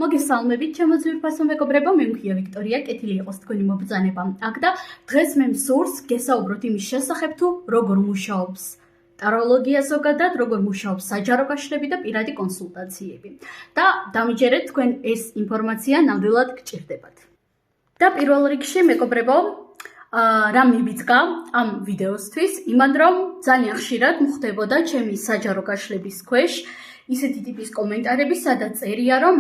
მოგესალმებით, ჩემო ძვირფასო მეგობრებო, მე მქია ვიქტორია, კეთილი იყოს თქვენი მობრძანება. აქ და დღეს მე მსურს გესაუბროთ იმის შესახებ, თუ როგორ მუშაობს ტაროლოგია ზოგადად, როგორ მუშაობს საჯარო გაშლები და პირადი კონსულტაციები. და დამიჯერეთ, თქვენ ეს ინფორმაცია ნამდვილად გჭირდებათ. და პირველ რიგში, მეგობრებო, რა მივიწყა ამ ვიდეოსთვის, იმად რომ ძალიან ხშირად მხვდებოდა ჩემი საჯარო გაშლების ქვეშ ისეთი ტიპის კომენტარები, სადაც წერია, რომ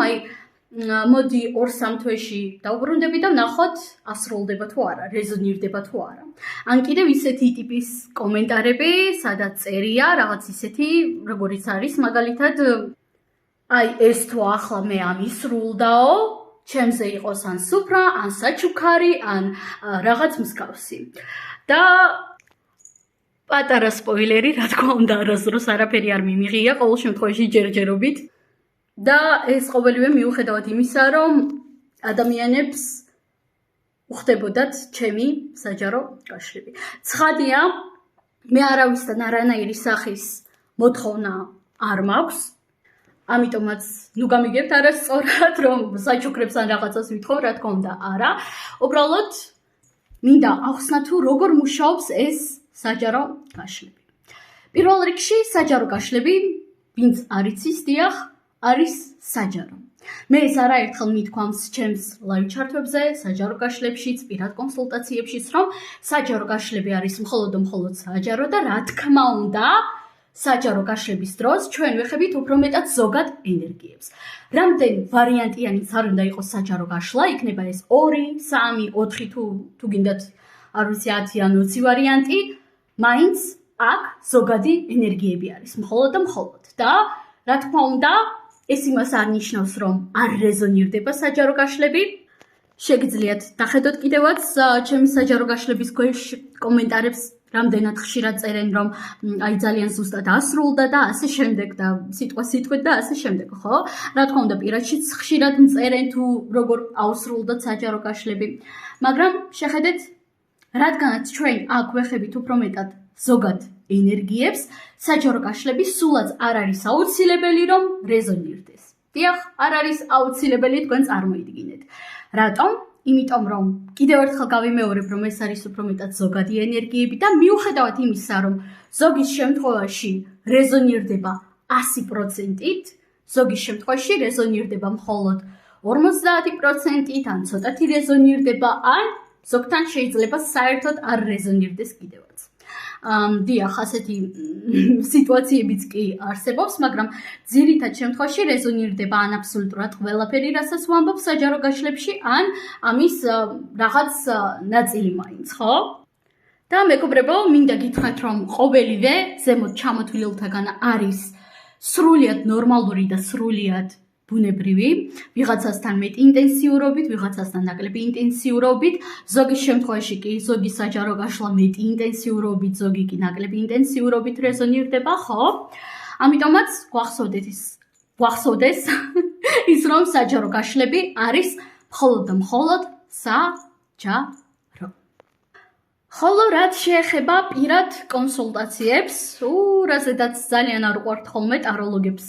მოდი 2-3 თვეში დაუბრუნდები და ნახოთ ასრულდება თუ არა, რეზონირდება თუ არა. ან კიდევ ისეთი ტიპის კომენტარები, სადაც წერია რაღაც ისეთი, როგორიც არის, მაგალითად, ეს თუ ახლა მე ამისრულდაო, ჩემზე იყოს ან სუფრა, ან საჩუქარი, ან რაღაც მსგავსი. და პატარა სპოილერი, რა თქმა უნდა, არასდროს არაფერი არ მიმიღია, ყოველ შემთხვევაში ჯერჯერობით. და ეს ყოველივე მიუხედავად იმისა, რომ ადამიანებს უხდებოდათ ჩემი საჯარო გაშლები. ცხადია, მე არავისთან არანაირი სახის მოთხოვნა არ მაქვს, ამიტომაც ნუ გამიგებთ არასწორად, რომ საჩუქრებს ან რაღაცას ვითხოვ, რა თქმა უნდა, არა. უბრალოდ მინდა ახსნა თუ როგორ მუშაობს ეს საჯარო გაშლები. პირველ რიგში საჯარო გაშლები, ვინც არ იცის, დიახ, არის საჯარო. მე ეს არაერთხელ მithქვამს ჩემს ლაივ ჩართვებზე, საჯარო გაშლებშიც, პირად კონსულტაციებშიც, რომ საჯარო გაშლები არის მხოლოდ საჯარო და რა თქმა უნდა, საჯარო გაშლების დროს ჩვენ ვეხებით უფრო მეტად ზოგად ენერგიებს. რამდენი ვარიანტიანიც არ უნდა იყოს საჯარო გაშლა, იქნება ეს 2, 3, 4 თუ გინდათ, არ ვიცი 10 ან 20 ვარიანტი, მაინც აქ ზოგადი ენერგიები არის, მხოლოდ. და რა თქმა უნდა, ეს იმას არ ნიშნავს, რომ არ რეზონირდება საჯარო გაშლები. შეგიძლიათ დახედოთ კიდევაც ჩემი საჯარო გაშლების ქვეშ კომენტარებს, რამდენად ხშირად წერენ, რომ ძალიან ზუსტად ასრულდა და ასე შემდეგ და სიტყვით და ასე შემდეგ, ხო? რა თქმა უნდა, პირადშიც ხშირად მწერენ თუ როგორ აუსრულდათ საჯარო გაშლები. მაგრამ შეხედეთ, რადგანაც ჩვენ აქ ვეხებით უფრო მეტად ზოგად ენერგიებს, საჯარო გაშლები სულაც არ არის აუცილებელი, რომ რეზონირდეს. დიახ, არ არის აუცილებელი, თქვენ წარმოიდგინეთ. რატომ? იმიტომ რომ კიდევ ერთხელ გავიმეორებ, რომ ეს არის უფრო მეტად ზოგადი ენერგიები და მიუხედავად იმისა, რომ ზოგის შემთხვევაში რეზონირდება 100%-ით, ზოგის შემთხვევაში რეზონირდება მხოლოდ 50%-ით, ან ცოტათი რეზონირდება, ან ზოგთან შეიძლება საერთოდ არ რეზონირდეს კიდევაც. დიახ, ასეთი სიტუაციებიც კი არსებობს, მაგრამ ძირითად შემთხვევაში რეზონირდება ან აბსოლუტურად ყველაფერი, რასაც ვამბობ საჯარო გაშლებში, ან ამის რაღაც ნაწილი მაინც, ხო? და მეგობრებო, მინდა გითხრათ, რომ ყოველივე ზემოთ ჩამოთვლილთაგან არის სრულიად ნორმალური და სრულიად ბუნებრივი, ვიღაცასთან მეტი ინტენსიურობით, ვიღაცასთან ნაკლები ინტენსიურობით, ზოგის შემთხვევაში კი ზოგი საჯარო გაშლა მეტი ინტენსიურობით, ზოგი კი ნაკლები ინტენსიურობით რეზონირდება, ხო? ამიტომაც გვახსოვდეს ის, რომ საჯარო გაშლები არის მხოლოდ საჯარო. ხოლო რაც შეეხება პირად კონსულტაციებს, რაზედაც ძალიან არ უყვართ ხოლმე ტაროლოგებს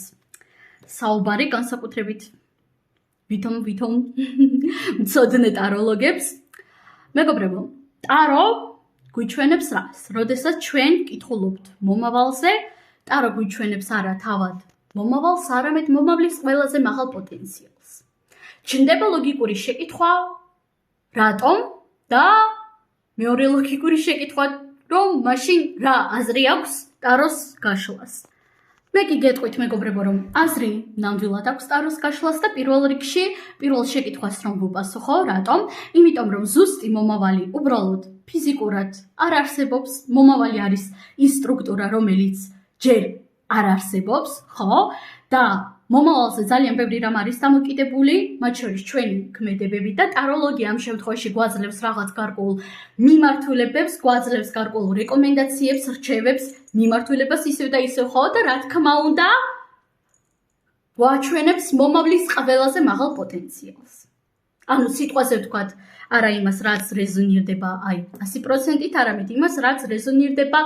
საუბარი, განსაკუთრებით ვითომ მცოდნე ტაროლოგებს. მეგობრებო, ტარო გვიჩვენებს რას? როდესაც ჩვენ კითხულობთ მომავალზე, ტარო გვიჩვენებს არა თავად მომავალს, არამედ მომავლის ყველაზე მაღალ პოტენციალს. ჩნდება ლოგიკური შეკითხვა, რატომ? და მეორე ლოგიკური შეკითხვა, რომ მაშინ რა აზრი აქვს ტაროს გაშლას. მე კი გეტყვით, მეგობრებო, რომ აზრი ნამდვილად აქვს ტაროს გაშლას და პირველ რიგში, პირველ შეკითხვას რომ ვუპასუხო, რატომ? იმიტომ რომ ზუსტი მომავალი უბრალოდ ფიზიკურად არ არსებობს, მომავალი არის ის სტრუქტურა, რომელიც ჯერ არ არსებობს, ხო? და მომავალზე ძალიან ბევრი რამ არის დამოკიდებული, მათ შორის ჩვენი ქმედებები და ტაროლოგია ამ შემთხვევაში გვაძლევს რაღაც გარკვეულ მიმართულებებს, გვაძლევს გარკვეულ რეკომენდაციებს, რჩევებს, მიმართულებას ისევ და ისევ, ხო? და რა თქმა უნდა, გვაჩვენებს მომავლის ყველაზე მაღალ პოტენციალს. ანუ სიტყვაზე ვთქვათ, არა იმას, რაც რეზონირდება 100%-ით, არამედ იმას, რაც რეზონირდება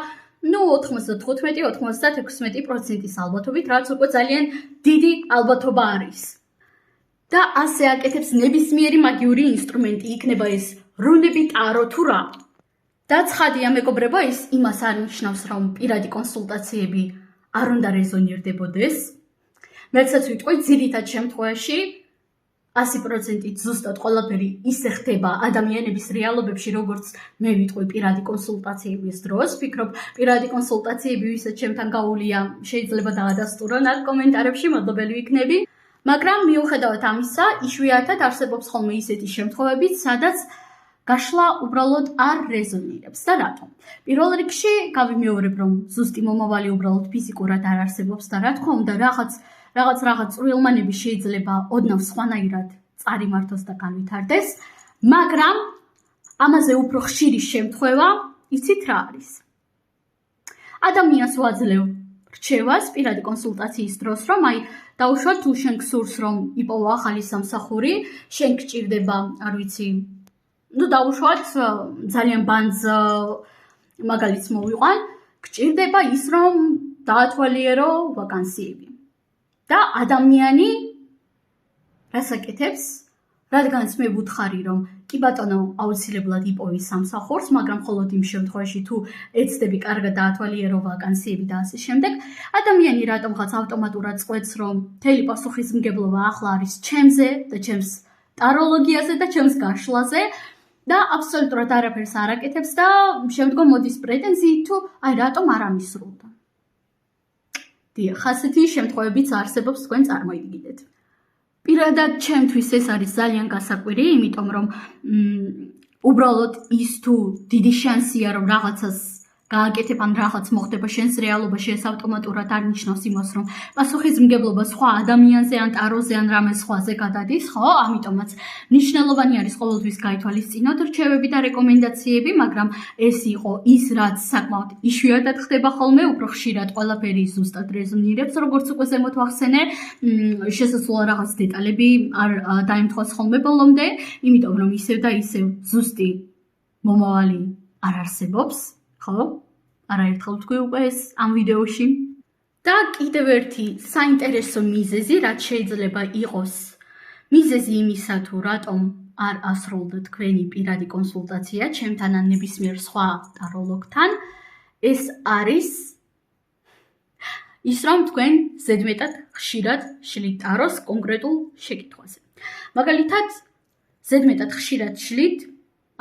95-96%-ის ალბათობით, რაც უკვე ძალიან დიდი ალბათობა არის. და ასე აკეთებს ნებისმიერი მაგიური ინსტრუმენტი, იქნება ეს რუნები, ტარო თუ რა. და ცხადია მეგობრებო, ის იმას არ ნიშნავს, რომ პირადი კონსულტაციები არ უნდა რეზონირდებოდეს. მეცაც ვიტყვი, ძირითად შემთხვევაში 100%-ით ზუსტად ყველაფერი ისე ხდება ადამიანების რეალობებში, როგორც მე ვიტყვი პირადი კონსულტაციების დროს. ვფიქრობ, პირადი კონსულტაციები ვისაც ჩემთან გაუვლია, შეიძლება დაადასტურონ აქ კომენტარებში, მადლობელი ვიქნები. მაგრამ მიუხედავად ამისა, იშვიათად არსებობს ხოლმე ისეთი შემთხვევებიც, სადაც გაშლა უბრალოდ არ რეზონირებს და რატომ? პირველ რიგში გავიმეორებ, რომ ზუსტი მომავალი უბრალოდ ფიზიკურად არ არსებობს და რა თქმა უნდა, რაღაც წვრილმანები შეიძლება ოდნავ სხვანაირად წარიმართოს და განვითარდეს, მაგრამ ამაზე უფრო ხშირი შემთხვევა, იცით რა არის? ადამიანს ვაძლევ რჩევას პირადი კონსულტაციის დროს, რომ დაუშვათ თუ შენ გსურს, რომ იპოვა ახალი სამსახური, შენ გჭირდება, არ ვიცი, დაუშვათ ძალიან ბანძ მაგალითს მოვიყვან, გჭირდება ის, რომ დაათვალიერო ვაკანსიები. და ადამიანი რას აკეთებს? რადგანაც მე ვუთხარი, რომ კი ბატონო, აუცილებლად იპოვი სამსახურს, მაგრამ მხოლოდ იმ შემთხვევაში, თუ ეცდები კარგად დაათვალიერო ვაკანსიები და ასე შემდეგ, ადამიანი რატომღაც ავტომატურად წყვეტს, რომ მთელი პასუხისმგებლობა ახლა არის ჩემზე და ჩემს ტაროლოგიაზე და ჩემს გაშლაზე და აბსოლუტურად არაფერს არ აკეთებს და შემდგომ მოდის პრეტენზიით, თუ რატომ არ ამისრულდა. დიახ, ასეთი შემთხვევებიც არსებობს, თქვენ წარმოიდგინეთ. პირადად ჩემთვის ეს არის ძალიან გასაკვირი, იმიტომ რომ უბრალოდ ის თუ დიდი შანსია, რომ რაღაცას გააკეთებ ან რაღაც მოხდება შენს რეალობაში, ეს ავტომატურად არ ნიშნავს იმას, რომ პასუხისმგებლობა სხვა ადამიანზე ან ტაროზე ან რამე სხვაზე გადადის, ხო? ამიტომაც მნიშვნელოვანი არის ყოველთვის გაითვალისწინოთ რჩევები და რეკომენდაციები, მაგრამ ეს იყო ის, რაც საკმაოდ იშვიათად ხდება ხოლმე, უფრო ხშირად ყველაფერი ზუსტად რეზონირებს, როგორც უკვე ზემოთ ვახსენე, შესაძლოა რაღაც დეტალები არ დაემთხვას ხოლმე ბოლომდე, იმიტომ რომ ისევ და ისევ ზუსტი მომავალი არ არსებობს. ხო? არაერთხელ ვთქვი უკვე ეს ამ ვიდეოში. და კიდევ ერთი საინტერესო მიზეზი, რაც შეიძლება იყოს მიზეზი იმისა, თუ რატომ არ ასრულდა თქვენი პირადი კონსულტაცია ჩემთან ან ნებისმიერ სხვა ტაროლოგთან, ეს არის ის, რომ თქვენ ზედმეტად ხშირად შლით ტაროს კონკრეტულ შეკითხვაზე. მაგალითად, ზედმეტად ხშირად შლით,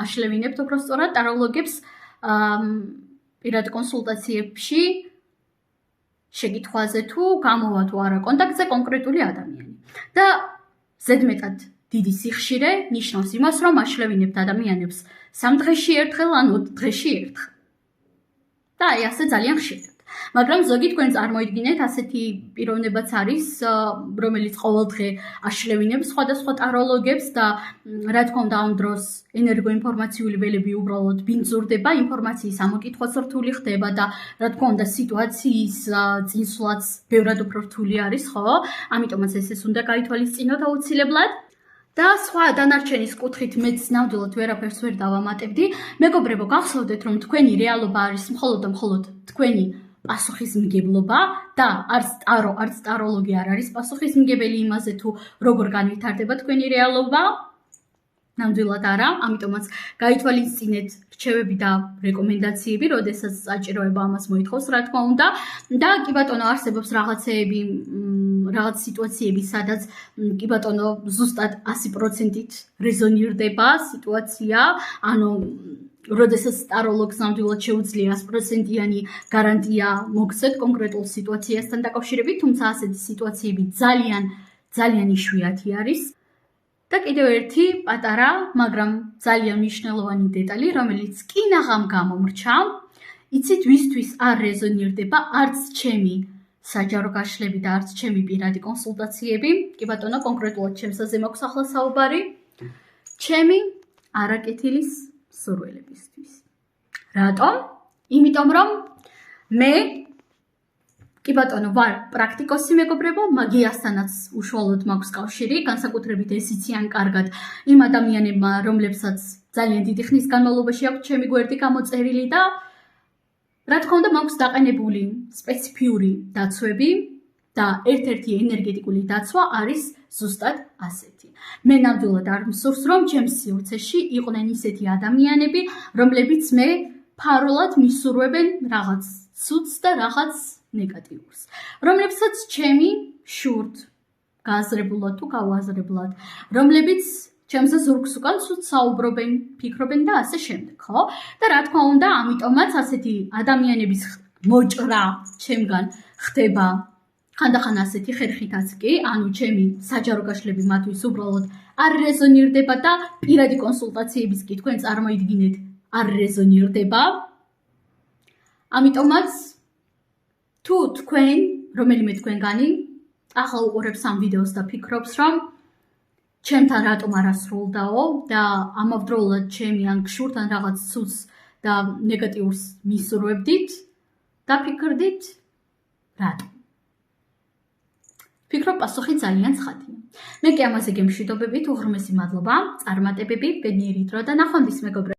აშლევინებთ უბრალოდ ტაროლოგებს პირადი კონსულტაციებში შეკითხვაზე თუ გამოვა თუ არა კონტაქტზე კონკრეტული ადამიანი. და ზედმეტად დიდი სიხშირე ნიშნავს იმას, რომ აშლევინებთ ადამიანებს 3 დღეში ერთხელ ან 4 დღეში ერთხელ. და ასე ძალიან ხშირად. მაგრამ ზოგი თქვენ წარმოიდგინეთ, ასეთი პიროვნებაც არის, რომელიც ყოველდღე აშლევინებს სხვადასხვა ტაროლოგებს და რა თქმა უნდა ამ დროს ენერგოინფორმაციული ველები უბრალოდ ბინძურდება, ინფორმაციის ამოკითხვაც რთული ხდება და რა თქმა უნდა სიტუაციის წინსვლაც ბევრად უფრო რთული არის, ხო? ამიტომაც ეს უნდა გაითვალისწინოთ აუცილებლად. და სხვა დანარჩენის კუთხით მეც ნამდვილად ვერაფერს ვერ დავამატებდი. მეგობრებო, გახსოვდეთ, რომ თქვენი რეალობა არის მხოლოდ და მხოლოდ თქვენი პასუხისმგებლობა და არც ტარო, არც ტაროლოგი არ არის პასუხისმგებელი იმაზე, თუ როგორ განვითარდება თქვენი რეალობა. ნამდვილად არა, ამიტომაც გაითვალისწინეთ რჩევები და რეკომენდაციები, როდესაც საჭიროება ამას მოითხოვს, რა თქმა უნდა. და კი ბატონო, არსებობს რაღაცეები, რაღაც სიტუაციები, სადაც კი ბატონო ზუსტად 100%-ით რეზონირდება სიტუაცია, ანუ როდესაც ტაროლოგს ნამდვილად შეუძლია 100%-იანი გარანტია მოგცეთ კონკრეტულ სიტუაციასთან დაკავშირებით, თუმცა ასეთი სიტუაციები ძალიან იშვიათი არის. და კიდევ ერთი პატარა, მაგრამ ძალიან მნიშვნელოვანი დეტალი, რომელიც კინაღამ გამომრჩა, იცით ვისთვის არ რეზონირდება არც ჩემი საჯარო გაშლები და არც ჩემი პირადი კონსულტაციები. კი ბატონო, კონკრეტულად ჩემსაზე მაქვს ახლა საუბარი. ჩემი არაკეთილის სურვილებისთვის. რატომ? იმიტომ რომ მე კი ბატონო ვარ პრაქტიკოსი მეგობრებო, მაგიასთანაც უშუალოდ მაქვს კავშირი, განსაკუთრებით ეს იციან კარგად იმ ადამიანებმა, რომლებსაც ძალიან დიდი ხნის განმავლობაში აქვს ჩემი გვერდი გამოწერილი და რა თქმა უნდა მაქვს დაყენებული სპეციფიური დაცვები და ერთ-ერთი ენერგეტიკული დაცვა არის ზუსტად ასეთი. მე ნამდვილად არ მსურს, რომ ჩემს სივრცეში იყვნენ ისეთი ადამიანები, რომლებიც მე ფარულად მისურვებენ რაღაც ცუდს და რაღაც ნეგატიურს, რომლებსაც ჩემი შურთ გააზრებულად თუ გავაზრებლად, რომლებიც ჩემზე ზურგს უკან ცუდ საუბრობენ, ფიქრობენ და ასე შემდეგ, ხო? და რა თქმა უნდა, ამიტომაც ასეთი ადამიანების მოჭრა ჩემგან ხდება ხანდახან ასეთი ხერხითაც კი, ანუ ჩემი საჯარო გაშლები მათთვის უბრალოდ არ რეზონირდება და პირადი კონსულტაციების კი თქვენ წარმოიდგინეთ, არ რეზონირდება. ამიტომაც თუ თქვენ, რომელიმე თქვენგანი ახლა უყურებს ამ ვიდეოს და ფიქრობს, რომ ჩემთან რატომ არ ასრულდაო და ამავდროულად ჩემი ან გშურთან რაღაც ცუდს და ნეგატიურს მისურვებდით, დაფიქრდით, რატომ? ფიქრობ, პასუხი ძალიან ცხადია. მე კი ამაზე გემშვიდობებით, უღრმესი მადლობა, წარმატებები, ბედნიერი დრო და ნახვამდის მეგობრებო.